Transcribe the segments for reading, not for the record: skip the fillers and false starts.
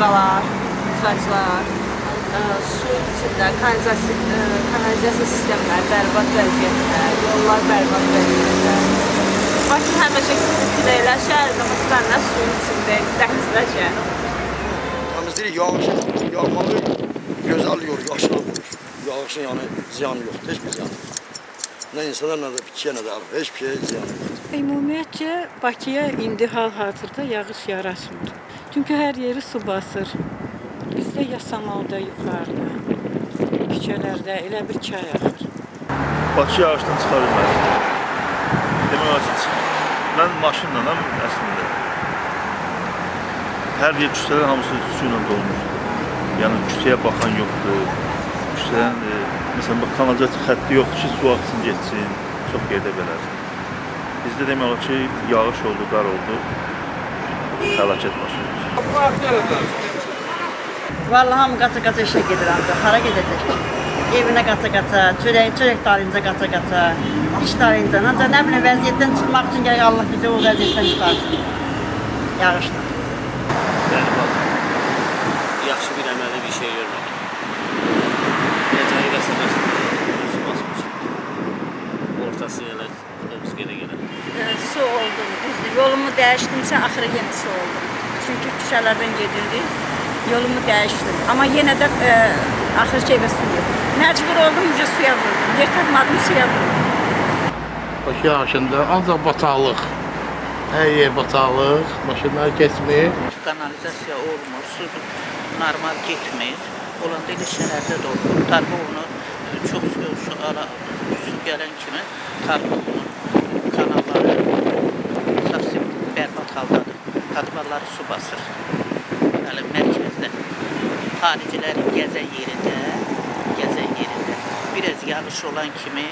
Yumurtalar, tıxaclar, suyun içində kanalizasiya sistemləri bərbad vəziyyətdə, yollar bərbad vəziyyətdə. Bakı həmişə küləklər şəhərdə mutlaqla suyun içində dəhlizləcək. Təmizlik yağmalı, gözəl yol, yaşıl olur. Yağışın yani ziyanı yoxdur, heç bir ziyanı yoxdur. Nə insana, nə də bitkiyə, nə də heç bir şey ziyanı yoxdur. Ümumiyyətcə Bakıya indi hal-hazırda yağış yaraşmır. Çünki hər yeri su basır. Bizdə Yasamalda, yuxarıda, küçələrdə elə bir çay axır. Bakı yağışdan çıxa bilməz. Demək olar ki, mən maşınla əslində. Hər yer küçələr hamısı su ilə dolmur. Yəni küçəyə baxan yoxdur. Küçədən, məsələn, kanalizasiya xətti yoxdur ki, su axsın, geçsin. Çox yerdə belədir. Bizdə demək olar ki, yağış oldu, qar oldu, fəlakət baş verir. Vallahi hamı qaça-qaça işə gedir ancaq. Hara gedəcək? Evinə qaça-qaça, çörək dalınca qaça-qaça, iş dalınca. Ancaq nə bilim, vəziyyətdən çıxmaq üçün gərək Allah bizi o vəziyyətdən çıxarsın. Yağışla. Yəni bax, yaxşı bir əməli bir şey görmədim. Necəyi qəsəbəsində su basmış. Ortası elə, otobüs gedə-gedə. Su oldu, düzdür. Yolumu dəyişdimsə, axırı yenə su oldu. Çünki küçələrdən gedirdik, yolumu dəyişdim. Amma yenə də axırki evə su yox. Məcbur oldum, uca suya vurdum. Yer tapmadım, suya vurdum. Bakı yağışında ancaq bataqlıq. Hər yer bataqlıq, maşınlar keçmir. Kanalizasiya olmur, su normal getmir. Olanda elə şəhərdə də olur. Tarbovunu çox su gələn kimi Tarbovunun kanalları savsim bərbad haldadır. Kadvalları su basır. Yəni mərkəzdə. Xaricilərin gəzə yerində, biraz yağış olan kimi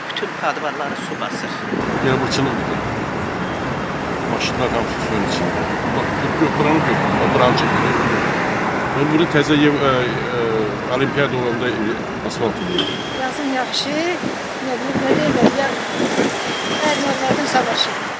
bütün kadvalları su basır. Yağmurçılıqdır. Maşınlar hamısı suyun içində. Buranı çəkir. Ben bunu təzə olimpiyada olanda asfalt edir. Yazın yaxşı, nə deyirlər, hər yerlərdən savaşır.